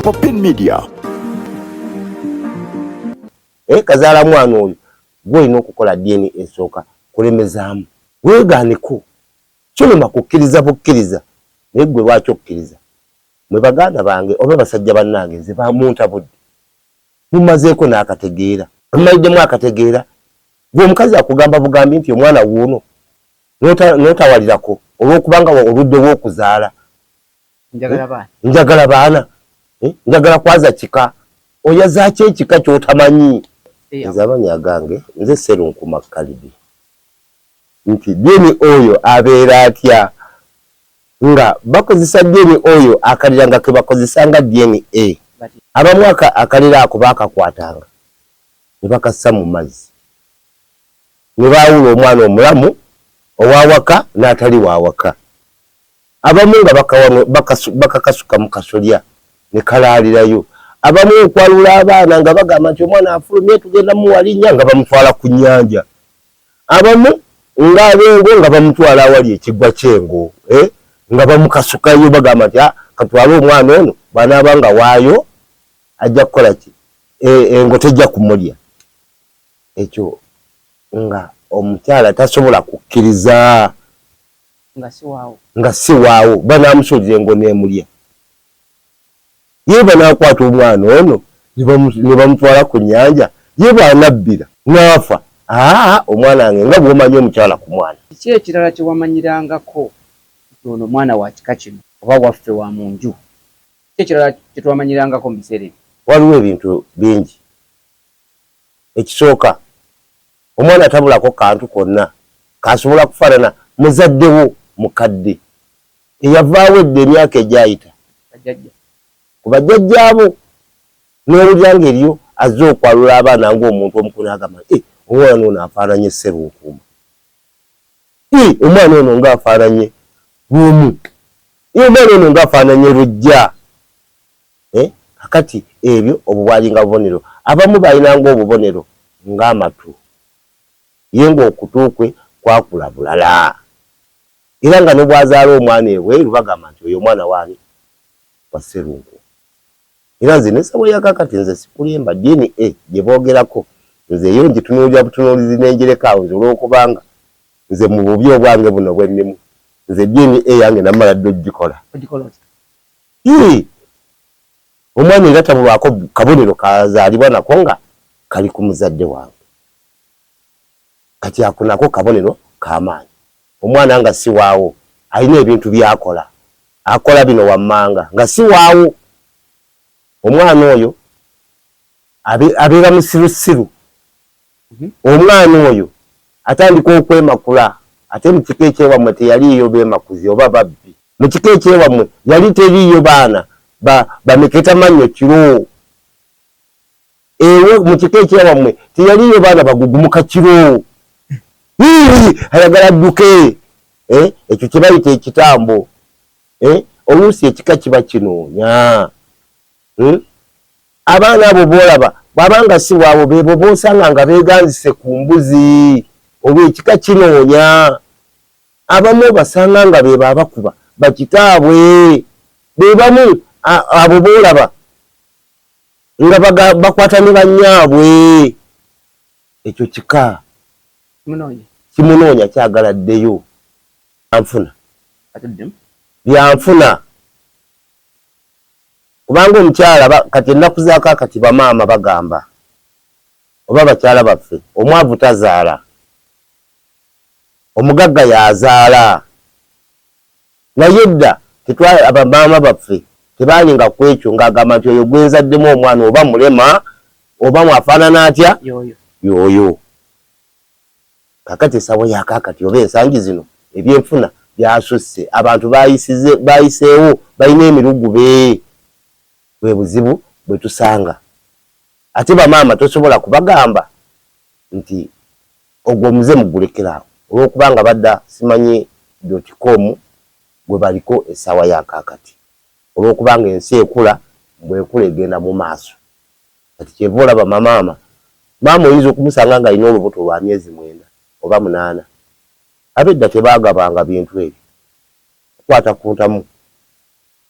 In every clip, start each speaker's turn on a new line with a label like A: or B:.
A: Popin Media.
B: Kazaala mwana oyo gwe ino okukola DNA esooka kulemezaamu weegaaneko kyolema kukkiriza bukkiriza naye gwe lwaki okkiriza mwe baganda bange oba basajja bannange nze bamuntabudde mumazeeko n'akategeera mumaliddemu akategeera gwe omukazi akugamba bugambi nti omwana wuuno n'otawalirako olw'okubanga oludde w'okuzaala njagala baana njagala kwaza kika oyazaaki ekika ky'otamanyi nze amanya gange nze Sserunkuma Khalid nti dini oyo abeera atya nga bakozesa dini oyo akalira nga ke bakozesanga DNA abamu akalira ako baakakwatanga ne bakassa mu mazzi ne baawula omwana omulamu owawaka n'atali wawaka abamu nga bakakasuka mu kasolya ne kalaalirayo abamu okwalula abaana nga bagamba nti omwana afulumye tugenda muwalinnya nga bamutwala ku nnyanja abamu ng'abengo nga bamutwala awali ekigwa ky'engo nga bamukasukayo bagamba nti katwale omwana ono bw'anaaba nga waayo ajja kukola ki engo tejja kumulya ekyo nga omukyala tasobola kukkiriza nga si waawo banaamusolera engo n'emulya ye banaakwata omwana ono ne bamutwala ku nnyanja ye bw'anabbira n'afa omwana wange nga bw'omanyi omukyala ku mwana
C: kiki ekirala kye wamanyirangako ono omwana wa kika kino oba waffe wa mu nju kiki ekirala kye twamanyirangako mu biseera ebyo
B: waliwo ebintu bingi ekisooka omwana tabulako kantu konna kasobola kufaanana muzaddewo mukadde eyavaawo edda emyaka egyayita ku bajjajjaabo n'owulira ng'eriyo azze okwalula abaana ng'omuntu omukulu agamba omwana ono afaananye Sserunkuma omwana ono ng'afaananye Luumu omwana ono ng'afaananye Lujja kakati ebyo obwo bwalinga bubonero abamu balinanga obubonero ng'amatu ye ng'okutu kwe kwakula bulala era nga ne bwazaala omwana ebweru bagamba nti oyo omwana waani wa Sserunkuma era nze nesawo yakakati nze sikulimba DNA gye boogerako nze eyo ngitunuulira butunuulizi n'enjerekaawo nze olw'okubanga nze mu bubi obwange buno bwennimu nze DNA yange namala dde ogikola omwana era tabulwako kabonero kazaalibwa nako nga kali ku muzadde wange kati ako nako kabonero k'amaanyi omwana nga si waawo alina ebintu byakola akola bino wammanga nga si waawo omwana oyo abeera musirusiru omwana oyo atandika okwemakula ate mu kika ekyewammwe teyaliiyo beemakuzi oba babbi mu kika ekyewammwe yali teriiyo baana bameketa mannyo kiro ewe mu kika ekyewammwe teyaliiyo baana bagugumuka kiro ayagala adduke ekyo kye bayita ekitambo oluusi ekika kiba kinoonya abaana abo boolaba bw'abanga si waabo beebo boosanga nga beeganzise ku mbuzi oba ekika kinoonya abamu basanga nga beebo abakuba bakitaabwe beebamu abo boolaba nga bakwata ne bannyaabwe ekyo kika kimunoonya kyagala ddeyo byanfuna kubanga omukyala kati ennaku zaako kati bamaama bagamba oba bakyala baffe omwavu tazaala omugagga y'azaala naye dda abamaama baffe tebaalinga ku ekyo ng'agamba nti oyo gwenzaddemu omwana oba mulema oba mwafaanana atya yooyo kakati esawo yakakati oba ensangi zino ebyenfuna byasusse abantu bayiseewo balina emirugube bwe buzibu bwe tusanga ate bamaama tosobola kubagamba nti ogwo omuze mugulekeraawo olw'okubanga badda simanyi .com gwe baliko essaawa yakakati olw'okubanga ensi ekula bwekula egenda mu maaso kati kyeva olaba mamaama maama oyinza okumusanga nga alina olubuto lwa myezi 9 oba 8 abedda tebaagabanga bintu ebyo kukwata ku ntamu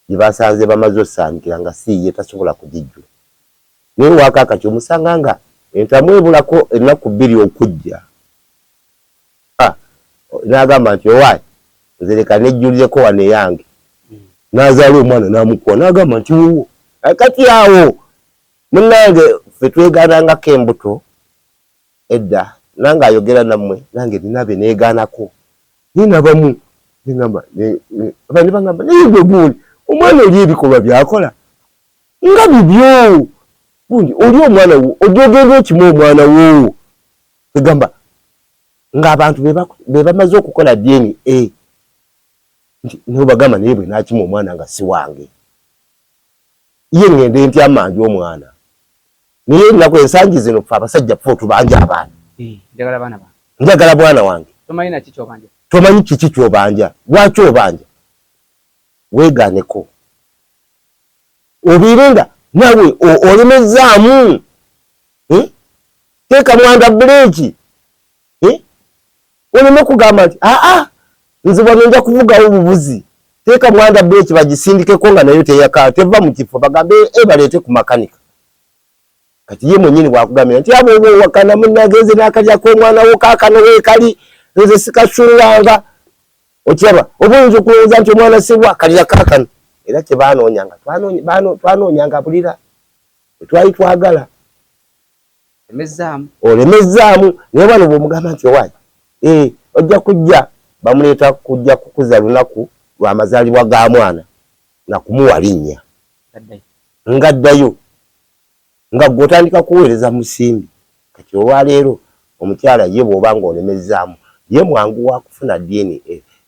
B: gibasanze bamaze osaanikira nga siiye tasobola kugijjula naye waakaaka kyomusanga nga entamwebulako ennaku 2 okujja n'agamba nti owaayi nze leka nejjulireko wano eyange n'azaala omwana n'amukuwa n'agamba nti wuwo kati awo munnange ffe twegaanangako embuto edda nange ayogera nammwe nange ninabe neegaanako ninabamu ningamba abandi bagamba naye gwe gundi omwana oli ebikolwa byakola nga bibyo gundi oli omwana wo ojogera ekimu omwana wo egamba ng'abantu be bamaze okukola DNA nibo bagamba naye bwe nakimu omwana nga si wange ye ngende ntya amanju omwana naye ennaku ensangi zino ffe abasajja ffe otubanja abaana njagala bwana wange tomanyi kiki kyobanja lwaki obanja weegaaneko obiirenga nawe olemezaamu teeka mwanda buleeki oleme kugamba nti nze wano nja kuvugawo obubuzi teeka mwanda buleeki bagisindikeko nga nayo teyaka teva mu kifo bagambe baleete ku makanika kati ye mwenyini bwakugambira nti abo wakana munagenze n'akalyako omwana wo kaakano weekali nze sikasunganga okiraba obuyinza okulowooza nti omwana sibwa kalya kaakano era kyebanoonyanga twanoonyanga bulira twali twagala olemezaamu naye bano bwomugamba nti owaayi ojja kujja bamuleeta kujja kukuza lunaku lw'amazaalibwa ga mwana na kumuwa linnya ngaddayo nga gw'otandika kuweereza musimbi kati olwaleero omukyala ye bw'oba ng'olemezaamu ye mwangu wa kufuna DNA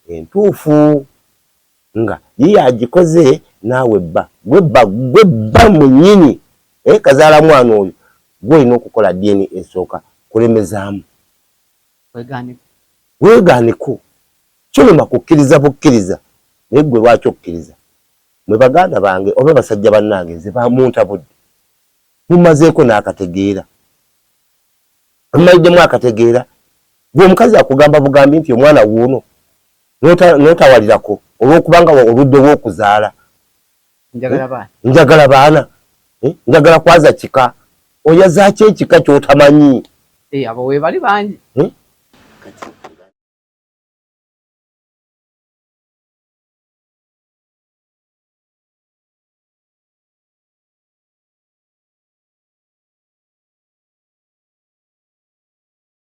B: entuufu nga ye yagikoze naawe gwe mwennyini kazaala mwana oyo gw'olina okukola DNA esooka kulemezaamu weegaaneko kyolema kukkiriza bukkiriza naye gwe lwaki okkiriza mwe baganda bange oba basajja bannange nze bamuntabudde mumazeeko n'akategeera mumaliddemu akategeera gwe omukazi akugamba bugambi nti omwana wuuno n'otawalirako olw'okubanga oludde w'okuzaala njagala baana njagala kwaza kika oyazaaki ekika ky'otamanyi
C: abo we bali bangi
B: kati